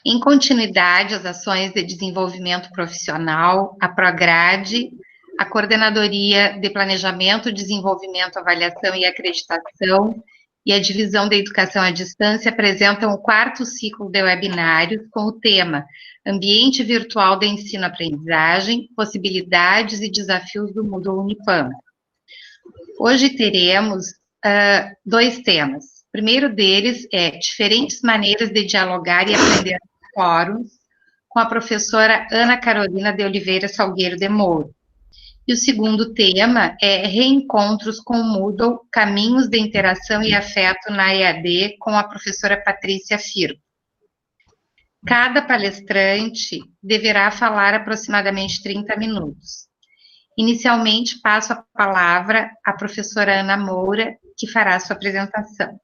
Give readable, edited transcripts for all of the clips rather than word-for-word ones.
Em continuidade às ações de desenvolvimento profissional, a Prograde, a Coordenadoria de Planejamento, Desenvolvimento, Avaliação e Acreditação e a Divisão da Educação à Distância apresentam o quarto ciclo de webinários com o tema Ambiente Virtual de Ensino-Aprendizagem, Possibilidades e Desafios do Moodle Unipam. Hoje teremos dois temas. O primeiro deles é diferentes maneiras de dialogar e aprender nos fóruns, com a professora Ana Carolina de Oliveira Salgueiro de Moura. E o segundo tema é reencontros com o Moodle, caminhos de interação e afeto na EAD, com a professora Patrícia Firpo. Cada palestrante deverá falar aproximadamente 30 minutos. Inicialmente, passo a palavra à professora Ana Moura, que fará a sua apresentação.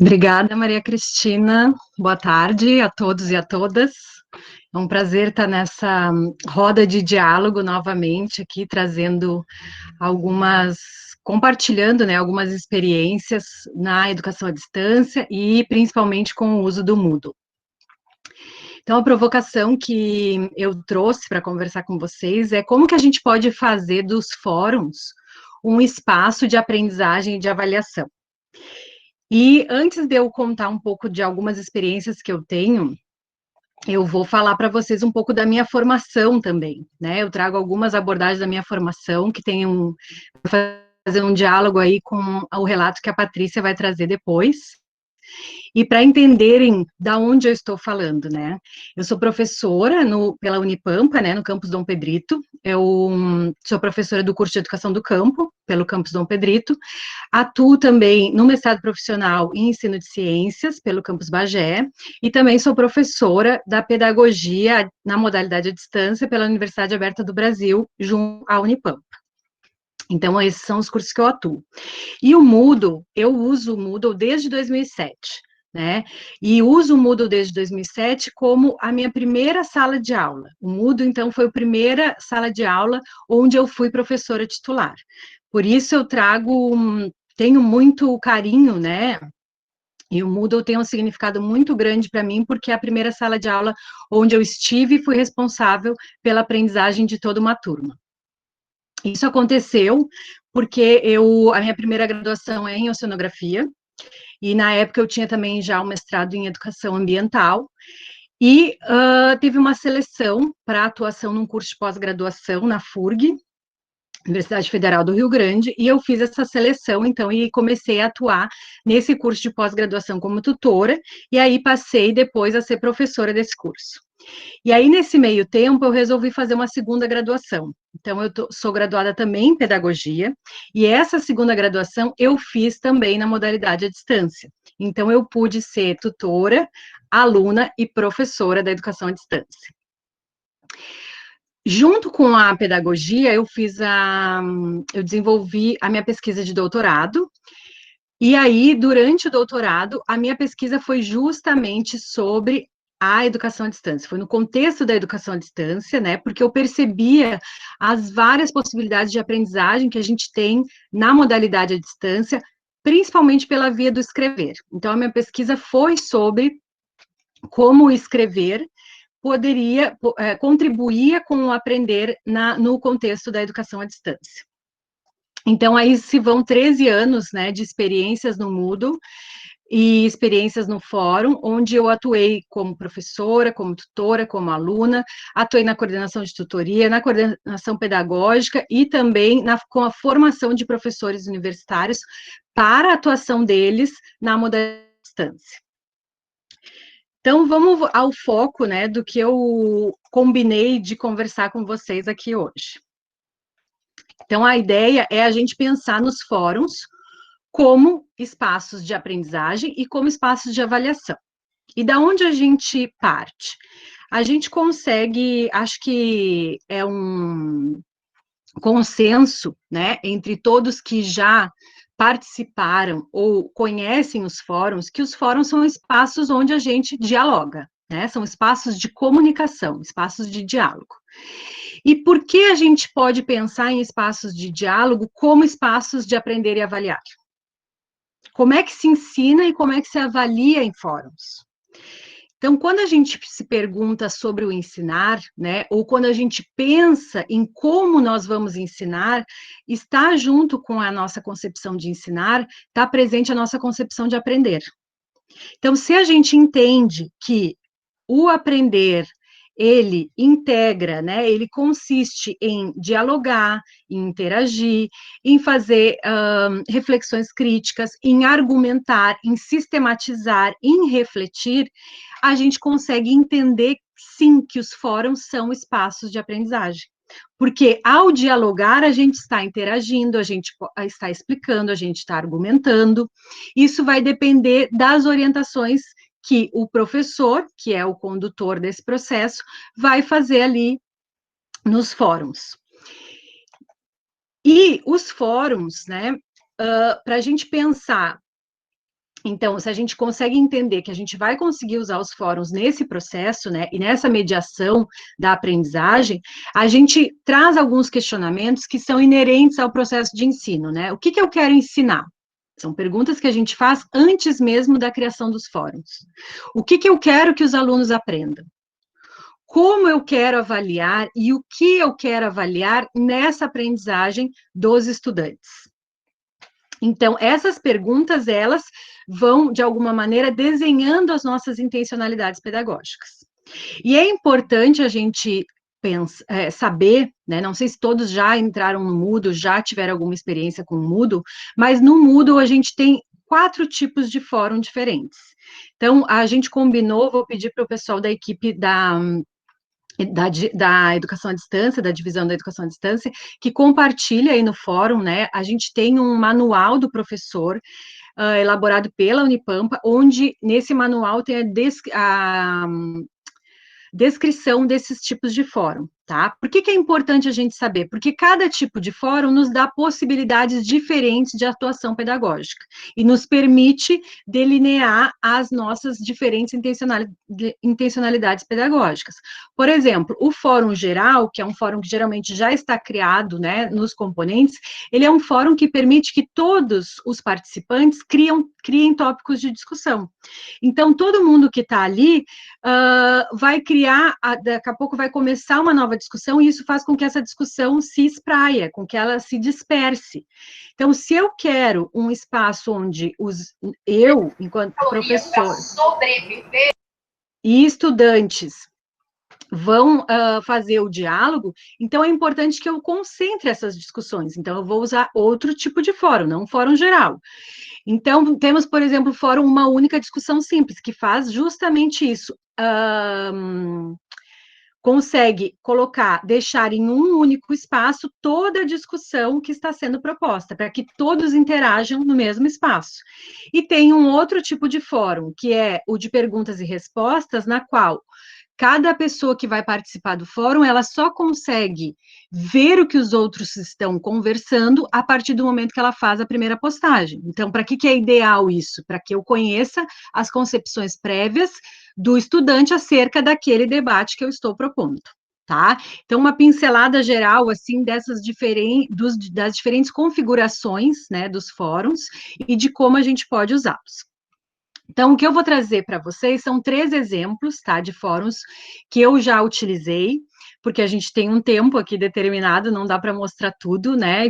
Obrigada, Maria Cristina. Boa tarde a todos e a todas. É um prazer estar nessa roda de diálogo novamente aqui, compartilhando, né, algumas experiências na educação à distância e principalmente com o uso do Moodle. Então, a provocação que eu trouxe para conversar com vocês é como que a gente pode fazer dos fóruns um espaço de aprendizagem e de avaliação. E antes de eu contar um pouco de algumas experiências que eu tenho, eu vou falar para vocês um pouco da minha formação também, né? Eu trago algumas abordagens da minha formação que tem fazer um diálogo aí com o relato que a Patrícia vai trazer depois. E para entenderem da onde eu estou falando, né? Eu sou professora pela Unipampa, né, no campus Dom Pedrito. Eu sou professora do curso de Educação do Campo, pelo campus Dom Pedrito. Atuo também no mestrado profissional em Ensino de Ciências, pelo campus Bagé. E também sou professora da Pedagogia na modalidade à distância pela Universidade Aberta do Brasil, junto à Unipampa. Então, esses são os cursos que eu atuo. E o Moodle, eu uso o Moodle desde 2007. Né? E uso o Moodle desde 2007 como a minha primeira sala de aula. O Moodle, então, foi a primeira sala de aula onde eu fui professora titular. Por isso eu tenho muito carinho, né? E o Moodle tem um significado muito grande para mim, porque é a primeira sala de aula onde eu estive e fui responsável pela aprendizagem de toda uma turma. Isso aconteceu porque a minha primeira graduação é em oceanografia, e na época eu tinha também já um mestrado em educação ambiental, e teve uma seleção para atuação num curso de pós-graduação na FURG, Universidade Federal do Rio Grande, e eu fiz essa seleção, então, e comecei a atuar nesse curso de pós-graduação como tutora, e aí passei depois a ser professora desse curso. E aí, nesse meio tempo, eu resolvi fazer uma segunda graduação. Então, eu sou graduada também em pedagogia, e essa segunda graduação eu fiz também na modalidade à distância. Então, eu pude ser tutora, aluna e professora da educação à distância. Junto com a pedagogia, eu desenvolvi a minha pesquisa de doutorado, e aí, durante o doutorado, a minha pesquisa foi justamente sobre a educação à distância, foi no contexto da educação à distância, né, porque eu percebia as várias possibilidades de aprendizagem que a gente tem na modalidade à distância, principalmente pela via do escrever. Então, a minha pesquisa foi sobre como escrever contribuía com o aprender no contexto da educação à distância. Então, aí se vão 13 anos, né, de experiências no Moodle, e experiências no fórum, onde eu atuei como professora, como tutora, como aluna, atuei na coordenação de tutoria, na coordenação pedagógica e também com a formação de professores universitários para a atuação deles na modalidade de distância. Então, vamos ao foco, né, do que eu combinei de conversar com vocês aqui hoje. Então, a ideia é a gente pensar nos fóruns como espaços de aprendizagem e como espaços de avaliação. E da onde a gente parte? A gente consegue, acho que é um consenso, né, entre todos que já participaram ou conhecem os fóruns, que os fóruns são espaços onde a gente dialoga, né, são espaços de comunicação, espaços de diálogo. E por que a gente pode pensar em espaços de diálogo como espaços de aprender e avaliar? como é que se ensina e como é que se avalia em fóruns. Então, quando a gente se pergunta sobre o ensinar, né, ou quando a gente pensa em como nós vamos ensinar, está junto com a nossa concepção de ensinar, está presente a nossa concepção de aprender. Então, se a gente entende que o aprender, ele integra, né? Ele consiste em dialogar, em interagir, em fazer reflexões críticas, em argumentar, em sistematizar, em refletir, a gente consegue entender, sim, que os fóruns são espaços de aprendizagem. Porque ao dialogar, a gente está interagindo, a gente está explicando, a gente está argumentando. Isso vai depender das orientações que o professor, que é o condutor desse processo, vai fazer ali nos fóruns. E os fóruns, né, para a gente pensar, então, se a gente consegue entender que a gente vai conseguir usar os fóruns nesse processo, né, e nessa mediação da aprendizagem, a gente traz alguns questionamentos que são inerentes ao processo de ensino, né? O que eu quero ensinar? São perguntas que a gente faz antes mesmo da criação dos fóruns. O que eu quero que os alunos aprendam? Como eu quero avaliar e o que eu quero avaliar nessa aprendizagem dos estudantes? Então, essas perguntas, elas vão, de alguma maneira, desenhando as nossas intencionalidades pedagógicas. E é importante a gente saber, né, não sei se todos já entraram no Moodle, já tiveram alguma experiência com o Moodle, mas no Moodle a gente tem 4 tipos de fórum diferentes. Então, a gente combinou, vou pedir para o pessoal da equipe da educação à distância, da divisão da educação à distância, que compartilha aí no fórum, né? A gente tem um manual do professor, elaborado pela Unipampa, onde nesse manual tem a descrição desses tipos de fórum, tá? Por que é importante a gente saber? Porque cada tipo de fórum nos dá possibilidades diferentes de atuação pedagógica e nos permite delinear as nossas diferentes intencionalidades pedagógicas. Por exemplo, o fórum geral, que é um fórum que geralmente já está criado, né, nos componentes, ele é um fórum que permite que todos os participantes criem tópicos de discussão. Então, todo mundo que está ali vai criar, daqui a pouco vai começar uma nova discussão, e isso faz com que essa discussão se espraia, com que ela se disperse. Então, se eu quero um espaço onde eu, enquanto professor, e estudantes vão fazer o diálogo, então é importante que eu concentre essas discussões. Então, eu vou usar outro tipo de fórum, não um fórum geral. Então, temos, por exemplo, o fórum Uma Única Discussão Simples, que faz justamente isso. Consegue deixar em um único espaço toda a discussão que está sendo proposta, para que todos interajam no mesmo espaço. E tem um outro tipo de fórum, que é o de perguntas e respostas, na qual cada pessoa que vai participar do fórum, ela só consegue ver o que os outros estão conversando a partir do momento que ela faz a primeira postagem. Então, para que é ideal isso? Para que eu conheça as concepções prévias do estudante acerca daquele debate que eu estou propondo. Tá? Então, uma pincelada geral, assim, das diferentes configurações, né, dos fóruns e de como a gente pode usá-los. Então, o que eu vou trazer para vocês são 3 exemplos, tá, de fóruns que eu já utilizei, porque a gente tem um tempo aqui determinado, não dá para mostrar tudo, né,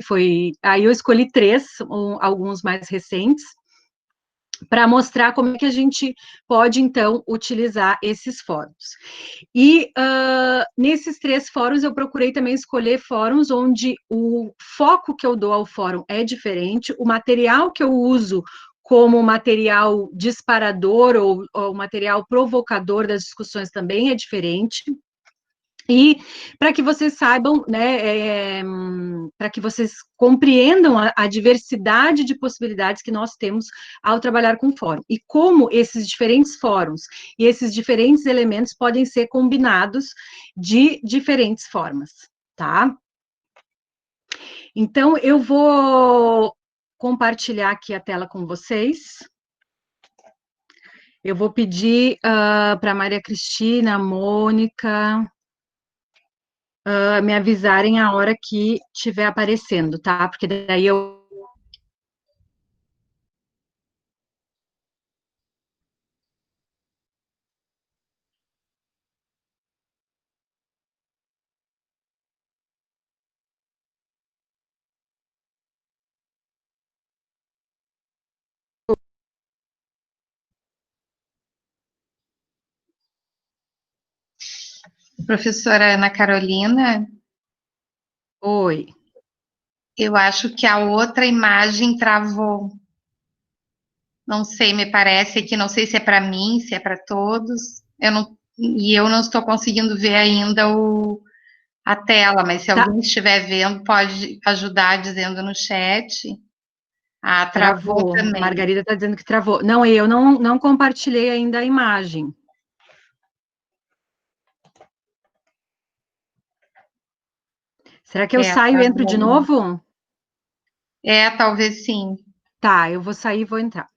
aí eu escolhi 3, alguns mais recentes, para mostrar como é que a gente pode, então, utilizar esses fóruns. E nesses 3 fóruns, eu procurei também escolher fóruns onde o foco que eu dou ao fórum é diferente, o material que eu uso como material disparador ou material provocador das discussões também é diferente. E para que vocês saibam, né, para que vocês compreendam a diversidade de possibilidades que nós temos ao trabalhar com fórum, e como esses diferentes fóruns e esses diferentes elementos podem ser combinados de diferentes formas, tá? Então, eu vou compartilhar aqui a tela com vocês. Eu vou pedir para a Maria Cristina, a Mônica, me avisarem a hora que estiver aparecendo, tá? Porque daí eu Professora Ana Carolina, Oi. eu acho que a outra imagem travou. Não sei, me parece que não sei se é para mim, se é para todos. Eu não estou conseguindo ver ainda a tela, mas se Tá, alguém estiver vendo, pode ajudar dizendo no chat. Ah, travou travou. A também. Margarida está dizendo que travou. Não, eu não compartilhei ainda a imagem. Será que eu saio e entro de Travou. novo? Talvez sim. Tá, eu vou sair e vou entrar.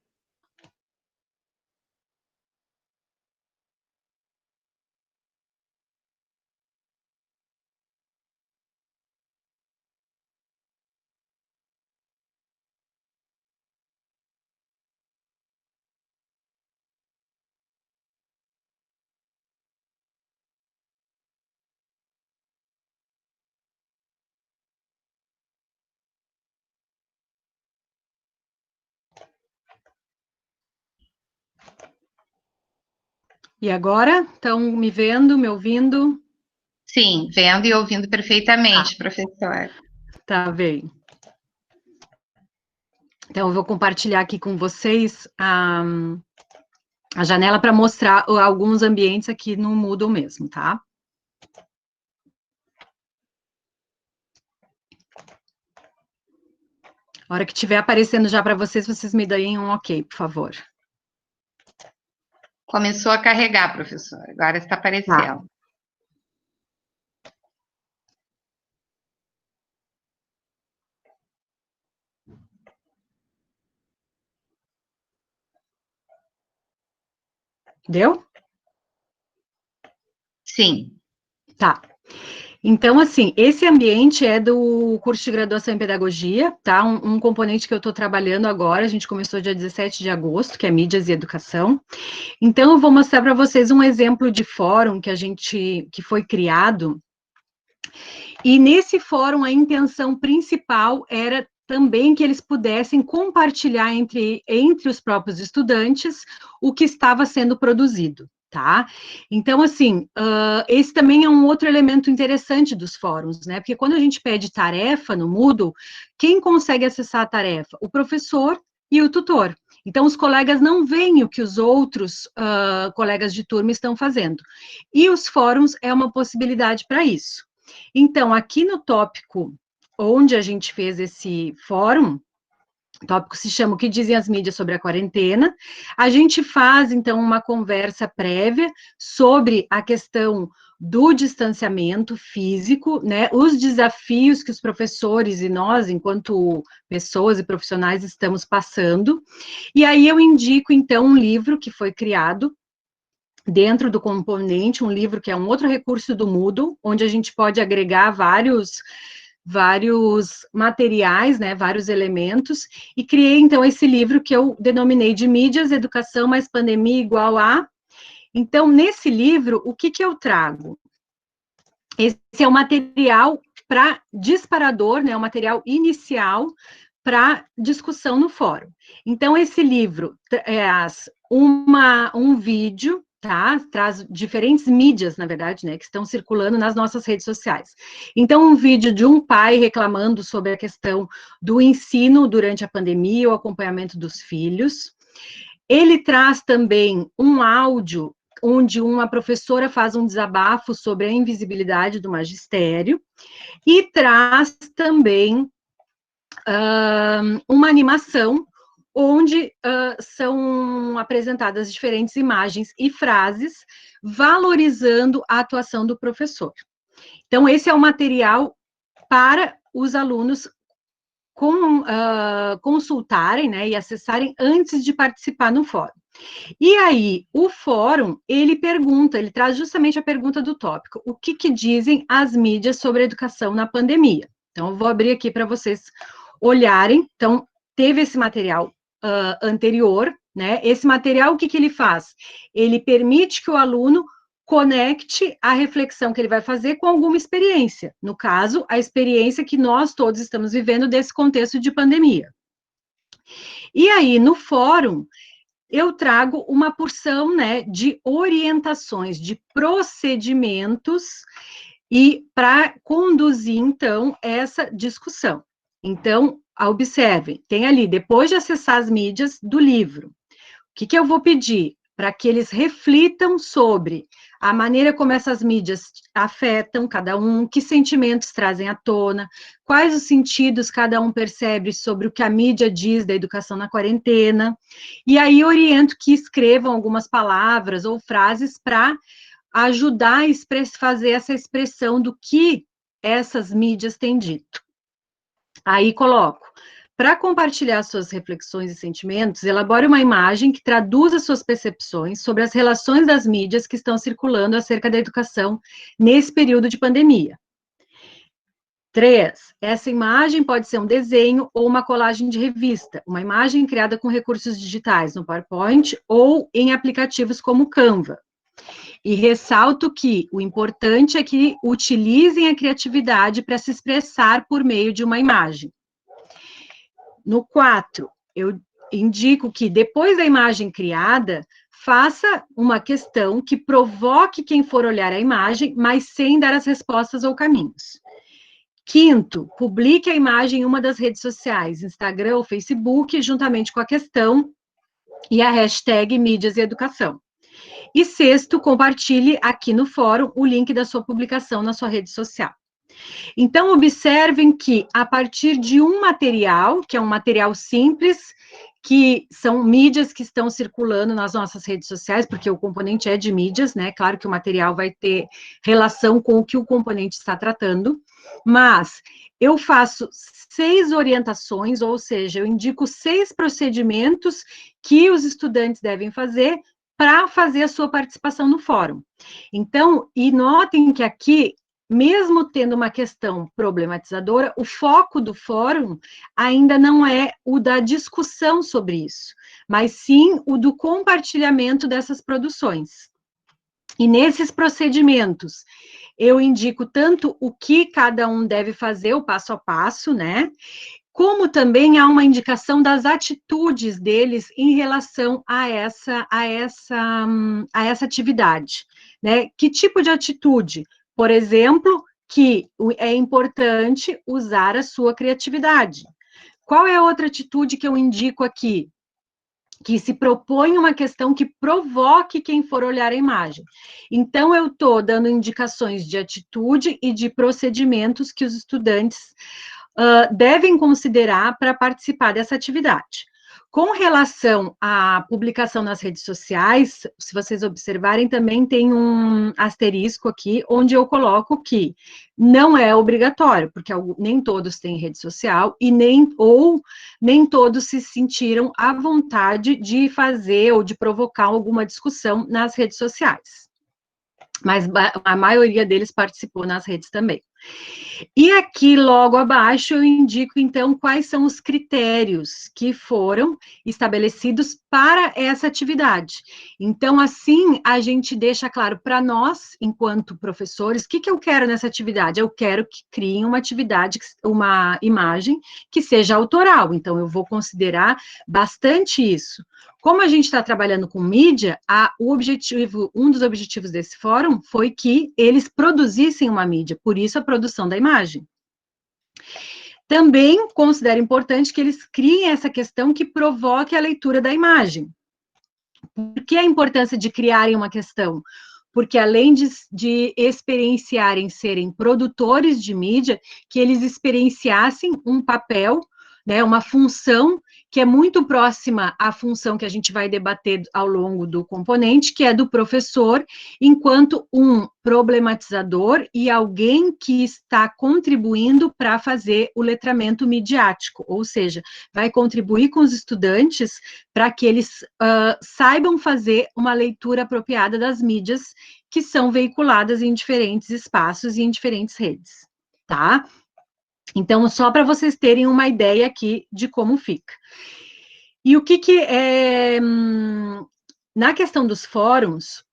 E agora? Estão me vendo, me ouvindo? Sim, vendo e ouvindo perfeitamente, professor. Tá bem. Então, eu vou compartilhar aqui com vocês a janela para mostrar alguns ambientes aqui no Moodle mesmo, tá? A hora que estiver aparecendo já para vocês, vocês me deem um ok, por favor. Começou a carregar, professor. Agora está Tá. aparecendo. Deu? Sim. Tá. Então, assim, esse ambiente é do curso de graduação em pedagogia, tá? Um componente que eu estou trabalhando agora, a gente começou dia 17 de agosto, que é mídias e educação. Então, eu vou mostrar para vocês um exemplo de fórum que foi criado. E nesse fórum, a intenção principal era também que eles pudessem compartilhar entre os próprios estudantes o que estava sendo produzido. Tá? Então, assim, esse também é um outro elemento interessante dos fóruns, né? Porque quando a gente pede tarefa no Moodle, quem consegue acessar a tarefa? O professor e o tutor. Então, os colegas não veem o que os outros colegas de turma estão fazendo. E os fóruns é uma possibilidade para isso. Então, aqui no tópico onde a gente fez esse fórum, o tópico se chama O que dizem as mídias sobre a quarentena. A gente faz, então, uma conversa prévia sobre a questão do distanciamento físico, né, os desafios que os professores e nós, enquanto pessoas e profissionais, estamos passando. E aí eu indico, então, um livro que foi criado dentro do componente, um livro que é um outro recurso do Moodle, onde a gente pode agregar vários materiais, né, vários elementos, e criei, então, esse livro que eu denominei de Mídias, Educação mais Pandemia igual a... Então, nesse livro, o que eu trago? Esse é o material para disparador, né, o material inicial para discussão no fórum. Então, esse livro traz um vídeo, tá? Traz diferentes mídias, na verdade, né, que estão circulando nas nossas redes sociais. Então, um vídeo de um pai reclamando sobre a questão do ensino durante a pandemia, o acompanhamento dos filhos. Ele traz também um áudio onde uma professora faz um desabafo sobre a invisibilidade do magistério, e traz também uma animação onde são apresentadas diferentes imagens e frases valorizando a atuação do professor. Então, esse é o material para os alunos consultarem, né, e acessarem antes de participar no fórum. E aí, o fórum, ele traz justamente a pergunta do tópico, o que dizem as mídias sobre a educação na pandemia? Então, eu vou abrir aqui para vocês olharem. Então, teve esse material anterior, né? Esse material, o que ele faz? Ele permite que o aluno conecte a reflexão que ele vai fazer com alguma experiência. No caso, a experiência que nós todos estamos vivendo desse contexto de pandemia. E aí, no fórum, eu trago uma porção, né, de orientações, de procedimentos, e para conduzir, então, essa discussão. Então, observem, tem ali, depois de acessar as mídias do livro, o que eu vou pedir? Para que eles reflitam sobre a maneira como essas mídias afetam cada um, que sentimentos trazem à tona, quais os sentidos cada um percebe sobre o que a mídia diz da educação na quarentena, e aí oriento que escrevam algumas palavras ou frases para ajudar a fazer essa expressão do que essas mídias têm dito. Aí coloco, para compartilhar suas reflexões e sentimentos, elabore uma imagem que traduza suas percepções sobre as relações das mídias que estão circulando acerca da educação nesse período de pandemia. 3. Essa imagem pode ser um desenho ou uma colagem de revista, uma imagem criada com recursos digitais no PowerPoint ou em aplicativos como Canva. E ressalto que o importante é que utilizem a criatividade para se expressar por meio de uma imagem. No 4, eu indico que depois da imagem criada, faça uma questão que provoque quem for olhar a imagem, mas sem dar as respostas ou caminhos. 5, publique a imagem em uma das redes sociais, Instagram ou Facebook, juntamente com a questão e a hashtag mídias e educação. E 6, compartilhe aqui no fórum o link da sua publicação na sua rede social. Então, observem que, a partir de um material, que é um material simples, que são mídias que estão circulando nas nossas redes sociais, porque o componente é de mídias, né? Claro que o material vai ter relação com o que o componente está tratando, mas eu faço 6 orientações, ou seja, eu indico 6 procedimentos que os estudantes devem fazer para fazer a sua participação no fórum. Então, e notem que aqui, mesmo tendo uma questão problematizadora, o foco do fórum ainda não é o da discussão sobre isso, mas sim o do compartilhamento dessas produções. E nesses procedimentos, eu indico tanto o que cada um deve fazer, o passo a passo, né? Como também há uma indicação das atitudes deles em relação a essa atividade, né? Que tipo de atitude? Por exemplo, que é importante usar a sua criatividade. Qual é a outra atitude que eu indico aqui? Que se propõe uma questão que provoque quem for olhar a imagem. Então, eu estou dando indicações de atitude e de procedimentos que os estudantes devem considerar para participar dessa atividade. Com relação à publicação nas redes sociais, se vocês observarem, também tem um asterisco aqui, onde eu coloco que não é obrigatório, porque nem todos têm rede social, e nem todos se sentiram à vontade de fazer ou de provocar alguma discussão nas redes sociais. Mas a maioria deles participou nas redes também. E aqui, logo abaixo, eu indico, então, quais são os critérios que foram estabelecidos para essa atividade. Então, assim, a gente deixa claro para nós, enquanto professores, o que eu quero nessa atividade? Eu quero que criem uma atividade, uma imagem que seja autoral. Então, eu vou considerar bastante isso. Como a gente está trabalhando com mídia, um dos objetivos desse fórum foi que eles produzissem uma mídia, por isso a produção da imagem. Também considero importante que eles criem essa questão que provoque a leitura da imagem. Por que a importância de criarem uma questão? Porque além de experienciarem serem produtores de mídia, que eles experienciassem um papel, né, uma função que é muito próxima à função que a gente vai debater ao longo do componente, que é do professor, enquanto um problematizador e alguém que está contribuindo para fazer o letramento midiático, ou seja, vai contribuir com os estudantes para que eles saibam fazer uma leitura apropriada das mídias que são veiculadas em diferentes espaços e em diferentes redes, tá? Então, só para vocês terem uma ideia aqui de como fica. E o que é... Na questão dos fóruns,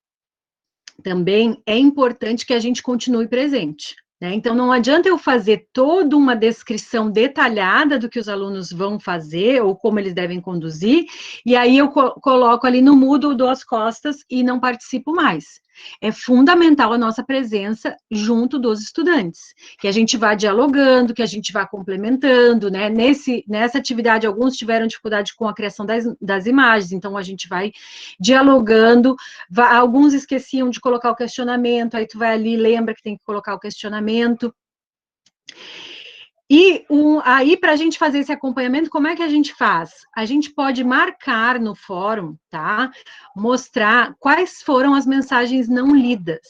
também é importante que a gente continue presente. né? Então, não adianta eu fazer toda uma descrição detalhada do que os alunos vão fazer ou como eles devem conduzir, e aí eu coloco ali no Moodle, dou as costas e não participo mais. É fundamental a nossa presença junto dos estudantes, que a gente vá dialogando, que a gente vá complementando, né? Nessa atividade, alguns tiveram dificuldade com a criação das imagens, então a gente vai dialogando, alguns esqueciam de colocar o questionamento, aí tu vai ali, lembra que tem que colocar o questionamento. E aí, para a gente fazer esse acompanhamento, como é que a gente faz? A gente pode marcar no fórum, tá? Mostrar quais foram as mensagens não lidas.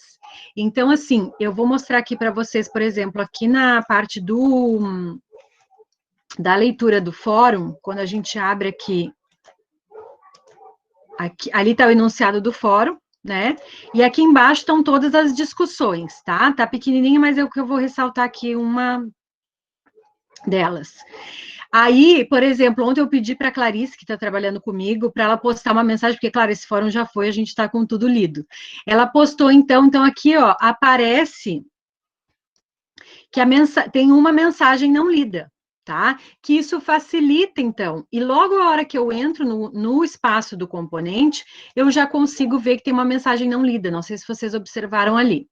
Então, assim, eu vou mostrar aqui para vocês, por exemplo, aqui na parte da leitura do fórum, quando a gente abre aqui ali está o enunciado do fórum, né? E aqui embaixo estão todas as discussões, tá? Tá pequenininha, mas é o que eu vou ressaltar aqui uma delas. Aí, por exemplo, ontem eu pedi para a Clarice, que está trabalhando comigo, para ela postar uma mensagem, porque, claro, esse fórum já foi, a gente está com tudo lido. Ela postou, então aqui, ó, aparece que tem uma mensagem não lida, tá? Que isso facilita, então, e logo a hora que eu entro no espaço do componente, eu já consigo ver que tem uma mensagem não lida, não sei se vocês observaram ali.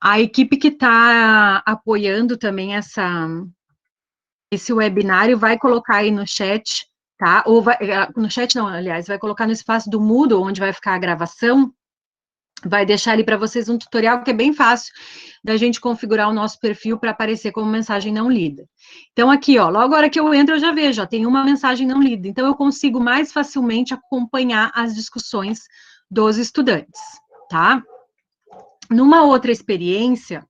A equipe que está apoiando também esse webinário vai colocar aí no chat, tá? Ou no chat não, aliás, vai colocar no espaço do Moodle, onde vai ficar a gravação, vai deixar ali para vocês um tutorial que é bem fácil da gente configurar o nosso perfil para aparecer como mensagem não lida. Então, aqui, ó, logo a hora que eu entro, eu já vejo, ó, tem uma mensagem não lida. Então, eu consigo mais facilmente acompanhar as discussões dos estudantes, tá? Numa outra experiência,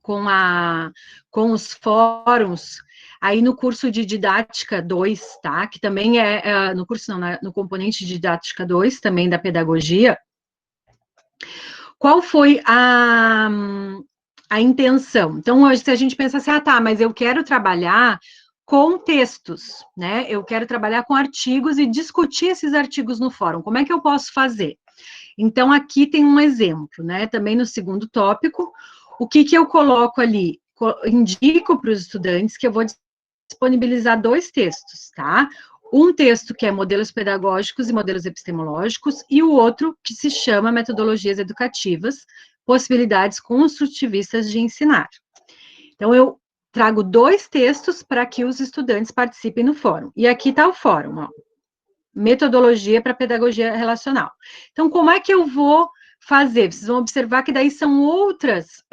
com os fóruns, aí no curso de didática 2, tá? Que também no curso não, no componente de didática 2, também da pedagogia. Qual foi a intenção? Então, hoje, se a gente pensa assim, tá, mas eu quero trabalhar com textos, né? Eu quero trabalhar com artigos e discutir esses artigos no fórum. Como é que eu posso fazer? Então, aqui tem um exemplo, né? Também no segundo tópico, o que eu coloco ali? Indico para os estudantes que eu vou disponibilizar 2 textos, tá? Um texto que é modelos pedagógicos e modelos epistemológicos, e o outro que se chama metodologias educativas, possibilidades construtivistas de ensinar. Então, eu trago 2 textos para que os estudantes participem no fórum. E aqui está o fórum, ó. Metodologia para pedagogia relacional. Então, como é que eu vou fazer? Vocês vão observar que daí são outras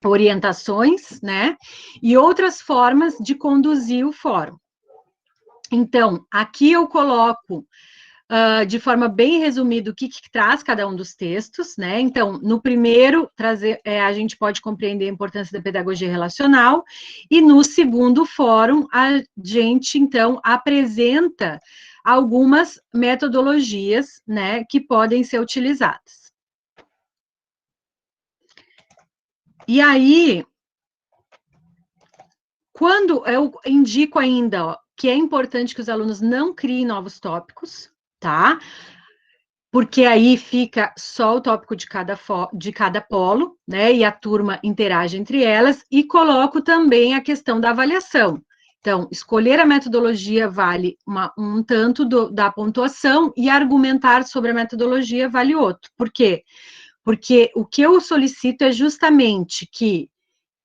orientações, né? E outras formas de conduzir o fórum. Então, aqui eu coloco de forma bem resumida o que traz cada um dos textos, né? Então, no primeiro, a gente pode compreender a importância da pedagogia relacional, e no segundo fórum, a gente, então, apresenta algumas metodologias, né, que podem ser utilizadas. E aí, quando eu indico ainda, ó, que é importante que os alunos não criem novos tópicos, tá? Porque aí fica só o tópico de cada polo, né? E a turma interage entre elas, e coloco também a questão da avaliação. Então, escolher a metodologia vale um tanto da pontuação, e argumentar sobre a metodologia vale outro. Por quê? Porque o que eu solicito é justamente que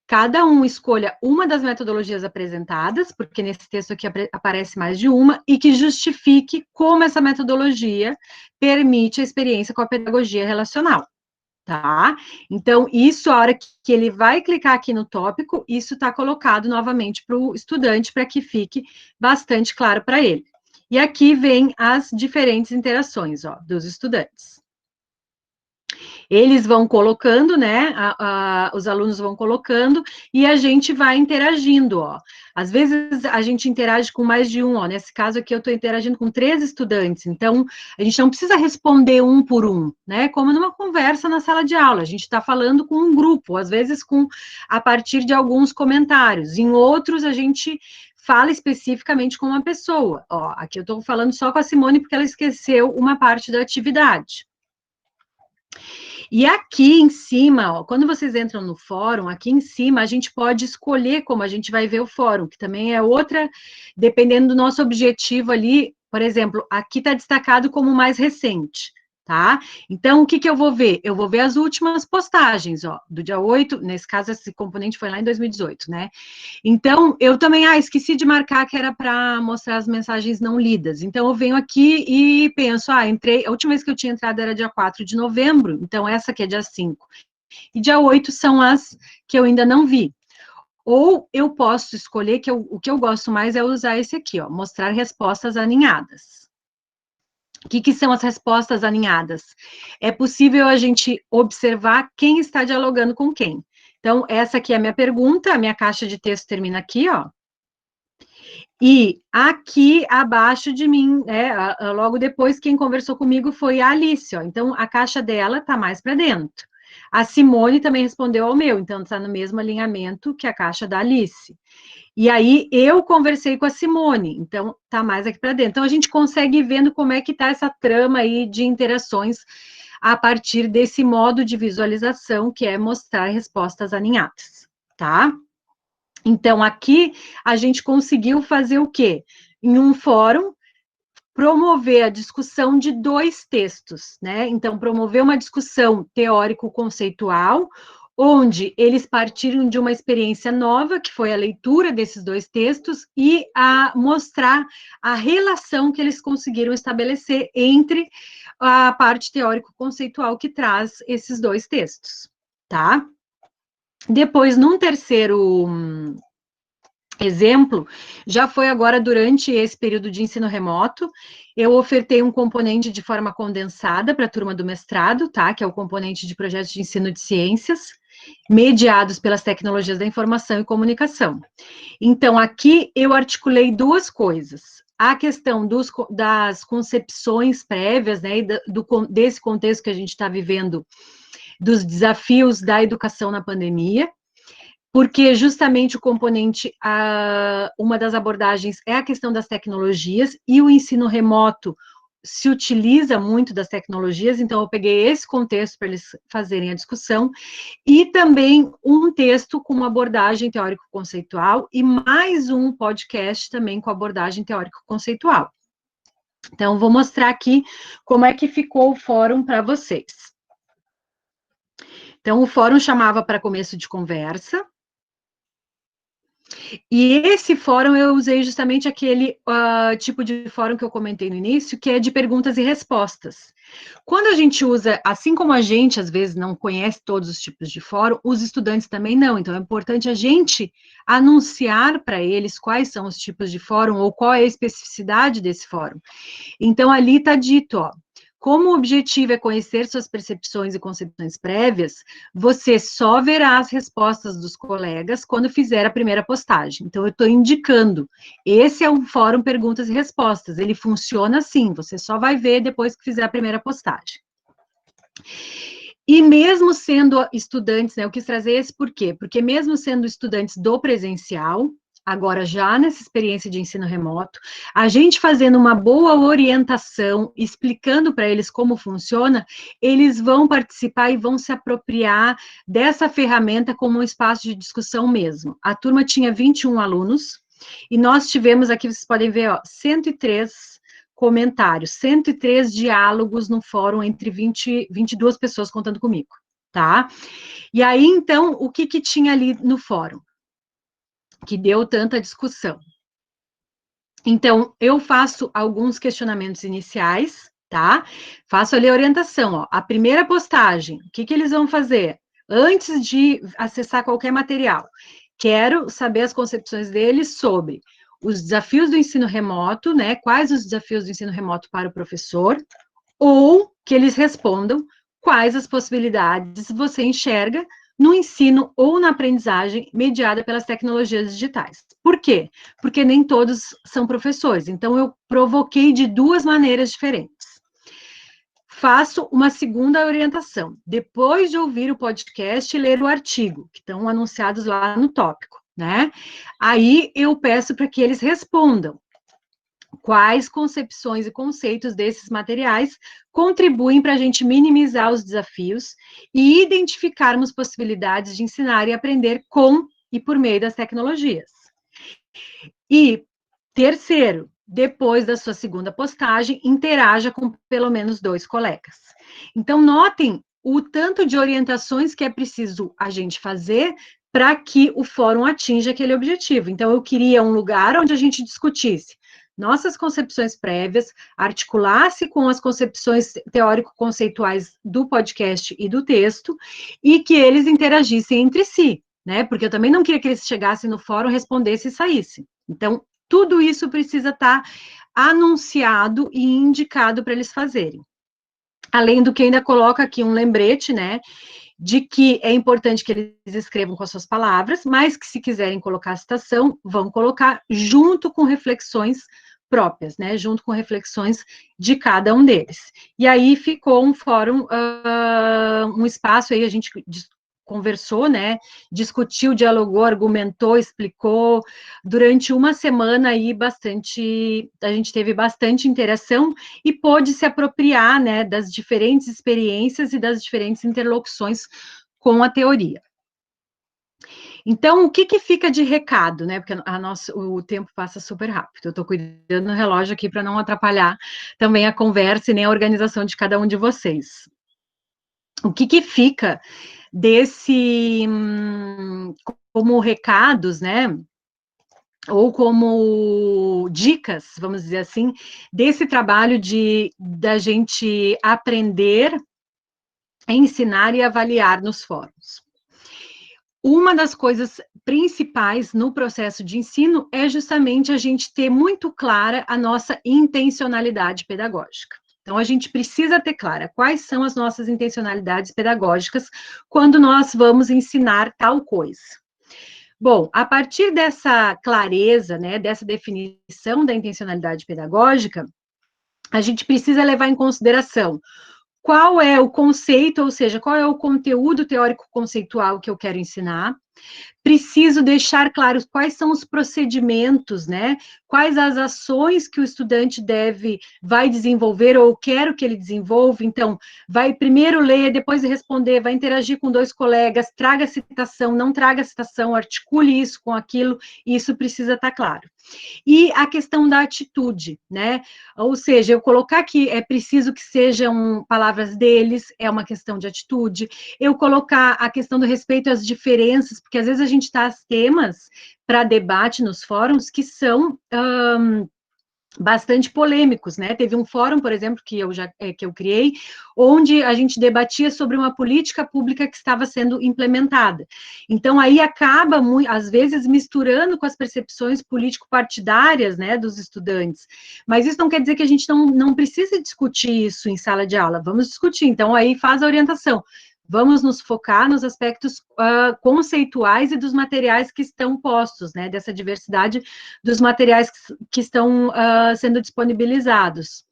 cada um escolha uma das metodologias apresentadas, porque nesse texto aqui aparece mais de uma, e que justifique como essa metodologia permite a experiência com a pedagogia relacional, tá? Então, isso, a hora que ele vai clicar aqui no tópico, isso está colocado novamente para o estudante, para que fique bastante claro para ele. E aqui vem as diferentes interações, ó, dos estudantes. Eles vão colocando, né, os alunos vão colocando, e a gente vai interagindo, ó. Às vezes, a gente interage com mais de um, ó. Nesse caso aqui, eu estou interagindo com 3 estudantes, então, a gente não precisa responder um por um, né, como numa conversa na sala de aula, a gente está falando com um grupo, às vezes a partir de alguns comentários, em outros, a gente fala especificamente com uma pessoa, ó. Aqui eu estou falando só com a Simone, porque ela esqueceu uma parte da atividade. E aqui em cima, ó, quando vocês entram no fórum, aqui em cima a gente pode escolher como a gente vai ver o fórum, que também é outra, dependendo do nosso objetivo ali, por exemplo, aqui está destacado como mais recente, tá? Então, o que eu vou ver? Eu vou ver as últimas postagens, ó, do dia 8, nesse caso, esse componente foi lá em 2018, né? Então, eu também, esqueci de marcar que era para mostrar as mensagens não lidas. Então, eu venho aqui e penso, entrei, a última vez que eu tinha entrado era dia 4 de novembro, então essa aqui é dia 5. E dia 8 são as que eu ainda não vi. Ou eu posso escolher, o que eu gosto mais é usar esse aqui, ó, mostrar respostas alinhadas. O que são as respostas alinhadas? É possível a gente observar quem está dialogando com quem. Então, essa aqui é a minha pergunta, a minha caixa de texto termina aqui, ó. E aqui abaixo de mim, logo depois, quem conversou comigo foi a Alice, ó. Então, a caixa dela está mais para dentro. A Simone também respondeu ao meu, então está no mesmo alinhamento que a caixa da Alice. E aí, eu conversei com a Simone, então está mais aqui para dentro. Então, a gente consegue ir vendo como é que está essa trama aí de interações a partir desse modo de visualização, que é mostrar respostas alinhadas, tá? Então, aqui a gente conseguiu fazer o quê? Em um fórum, promover a discussão de 2 textos, né? Então, promover uma discussão teórico-conceitual, onde eles partiram de uma experiência nova, que foi a leitura desses 2 textos, e a mostrar a relação que eles conseguiram estabelecer entre a parte teórico-conceitual que traz esses 2 textos, tá? Depois, num terceiro exemplo, já foi agora durante esse período de ensino remoto, eu ofertei um componente de forma condensada para a turma do mestrado, tá? Que é o componente de projetos de ensino de ciências, mediados pelas tecnologias da informação e comunicação. Então, aqui eu articulei 2 coisas. A questão das concepções prévias, né, e desse contexto que a gente está vivendo, dos desafios da educação na pandemia, porque justamente o componente, uma das abordagens é a questão das tecnologias, e o ensino remoto se utiliza muito das tecnologias, então eu peguei esse contexto para eles fazerem a discussão, e também um texto com uma abordagem teórico-conceitual, e mais um podcast também com abordagem teórico-conceitual. Então, vou mostrar aqui como é que ficou o fórum para vocês. Então, o fórum chamava para começo de conversa, e esse fórum eu usei justamente aquele tipo de fórum que eu comentei no início, que é de perguntas e respostas. Quando a gente usa, assim como a gente às vezes não conhece todos os tipos de fórum, os estudantes também não. Então é importante a gente anunciar para eles quais são os tipos de fórum ou qual é a especificidade desse fórum. Então ali está dito, ó. Como o objetivo é conhecer suas percepções e concepções prévias, você só verá as respostas dos colegas quando fizer a primeira postagem. Então, eu estou indicando, esse é um fórum perguntas e respostas, ele funciona assim, você só vai ver depois que fizer a primeira postagem. E mesmo sendo estudantes, né, eu quis trazer esse por quê? Porque mesmo sendo estudantes do presencial, agora já nessa experiência de ensino remoto, a gente fazendo uma boa orientação, explicando para eles como funciona, eles vão participar e vão se apropriar dessa ferramenta como um espaço de discussão mesmo. A turma tinha 21 alunos, e nós tivemos aqui, vocês podem ver, ó, 103 comentários, 103 diálogos no fórum entre 22 pessoas contando comigo, tá? E aí, então, o que tinha ali no fórum? Que deu tanta discussão. Então, eu faço alguns questionamentos iniciais, tá? Faço ali a orientação, ó. A primeira postagem, o que eles vão fazer? Antes de acessar qualquer material, quero saber as concepções deles sobre os desafios do ensino remoto, né? Quais os desafios do ensino remoto para o professor, ou que eles respondam quais as possibilidades você enxerga no ensino ou na aprendizagem mediada pelas tecnologias digitais. Por quê? Porque nem todos são professores, então eu provoquei de 2 maneiras diferentes. Faço uma segunda orientação, depois de ouvir o podcast e ler o artigo, que estão anunciados lá no tópico, né? Aí eu peço para que eles respondam quais concepções e conceitos desses materiais contribuem para a gente minimizar os desafios e identificarmos possibilidades de ensinar e aprender com e por meio das tecnologias. E, terceiro, depois da sua segunda postagem, interaja com pelo menos 2 colegas. Então, notem o tanto de orientações que é preciso a gente fazer para que o fórum atinja aquele objetivo. Então, eu queria um lugar onde a gente discutisse nossas concepções prévias, articulasse com as concepções teórico-conceituais do podcast e do texto, e que eles interagissem entre si, né? Porque eu também não queria que eles chegassem no fórum, respondessem e saíssem. Então, tudo isso precisa estar anunciado e indicado para eles fazerem. Além do que ainda coloca aqui um lembrete, né, de que é importante que eles escrevam com as suas palavras, mas que se quiserem colocar a citação, vão colocar junto com reflexões próprias, né, junto com reflexões de cada um deles. E aí ficou um fórum, um espaço aí, a gente conversou, né, discutiu, dialogou, argumentou, explicou, durante uma semana aí a gente teve bastante interação e pôde se apropriar, né, das diferentes experiências e das diferentes interlocuções com a teoria. Então, o que fica de recado, né, porque o tempo passa super rápido, eu estou cuidando do relógio aqui para não atrapalhar também a conversa e nem a organização de cada um de vocês. O que fica desse, como recados, né, ou como dicas, vamos dizer assim, desse trabalho da gente aprender, ensinar e avaliar nos fóruns. Uma das coisas principais no processo de ensino é justamente a gente ter muito clara a nossa intencionalidade pedagógica. Então, a gente precisa ter clara quais são as nossas intencionalidades pedagógicas quando nós vamos ensinar tal coisa. Bom, a partir dessa clareza, né, dessa definição da intencionalidade pedagógica, a gente precisa levar em consideração qual é o conceito, ou seja, qual é o conteúdo teórico-conceitual que eu quero ensinar. Preciso deixar claros quais são os procedimentos, né? Quais as ações que o estudante vai desenvolver, ou quero que ele desenvolva. Então, vai primeiro ler, depois responder, vai interagir com 2 colegas, traga citação, não traga citação, articule isso com aquilo, e isso precisa estar claro. E a questão da atitude, né? Ou seja, eu colocar que é preciso que sejam palavras deles, é uma questão de atitude. Eu colocar a questão do respeito às diferenças, porque às vezes a gente traz temas para debate nos fóruns que são bastante polêmicos, né? Teve um fórum, por exemplo, que eu criei, onde a gente debatia sobre uma política pública que estava sendo implementada. Então, aí acaba, às vezes, misturando com as percepções político-partidárias, né, dos estudantes. Mas isso não quer dizer que a gente não precisa discutir isso em sala de aula. Vamos discutir. Então, aí faz a orientação. Vamos nos focar nos aspectos conceituais e dos materiais que estão postos, né, dessa diversidade dos materiais que estão sendo disponibilizados.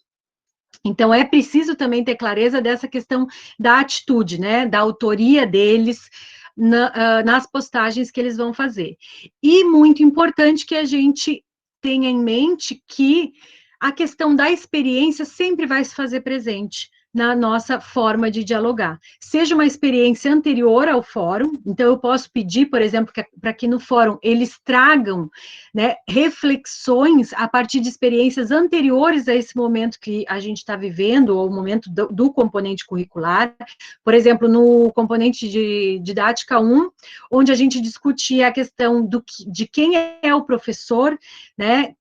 Então, é preciso também ter clareza dessa questão da atitude, né, da autoria deles nas postagens que eles vão fazer. E muito importante que a gente tenha em mente que a questão da experiência sempre vai se fazer presente na nossa forma de dialogar. Seja uma experiência anterior ao fórum, então eu posso pedir, por exemplo, para que no fórum eles tragam, né, reflexões a partir de experiências anteriores a esse momento que a gente está vivendo, ou o momento do componente curricular. Por exemplo, no componente de didática 1, onde a gente discutia a questão de quem é o professor, né,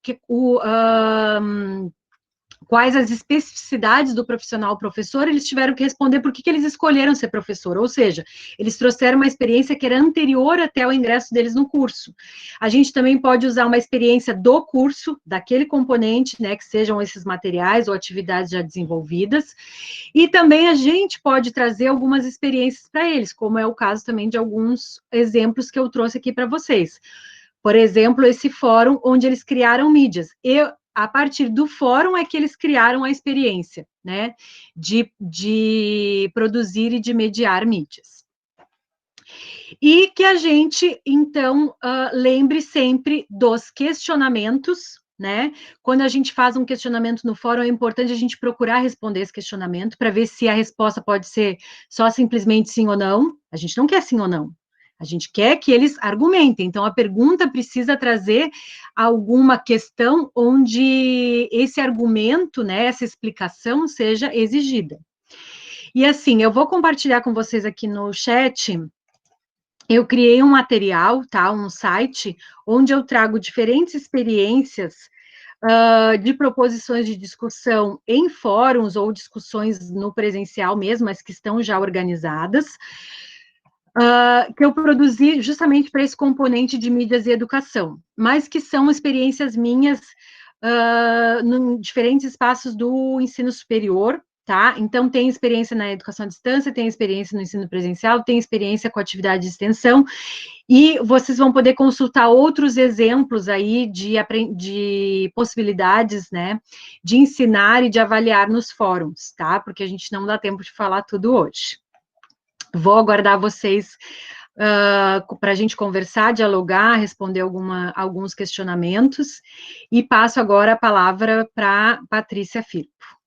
quais as especificidades do professor, eles tiveram que responder por que eles escolheram ser professor, ou seja, eles trouxeram uma experiência que era anterior até o ingresso deles no curso. A gente também pode usar uma experiência do curso, daquele componente, né, que sejam esses materiais ou atividades já desenvolvidas, e também a gente pode trazer algumas experiências para eles, como é o caso também de alguns exemplos que eu trouxe aqui para vocês. Por exemplo, esse fórum onde eles criaram mídias. A partir do fórum é que eles criaram a experiência, né, de produzir e de mediar mídias. E que a gente, então, lembre sempre dos questionamentos, né? Quando a gente faz um questionamento no fórum, é importante a gente procurar responder esse questionamento para ver se a resposta pode ser só simplesmente sim ou não. A gente não quer sim ou não. A gente quer que eles argumentem. Então, a pergunta precisa trazer alguma questão onde esse argumento, né, essa explicação seja exigida. E assim, eu vou compartilhar com vocês aqui no chat. Eu criei um material, tá, um site, onde eu trago diferentes experiências de proposições de discussão em fóruns ou discussões no presencial mesmo, mas que estão já organizadas, que eu produzi justamente para esse componente de mídias e educação, mas que são experiências minhas em diferentes espaços do ensino superior, tá? Então, tem experiência na educação à distância, tem experiência no ensino presencial, tem experiência com atividade de extensão, e vocês vão poder consultar outros exemplos aí de possibilidades, né, de ensinar e de avaliar nos fóruns, tá? Porque a gente não dá tempo de falar tudo hoje. Vou aguardar vocês para a gente conversar, dialogar, responder alguns questionamentos, e passo agora a palavra para Patrícia Firpo.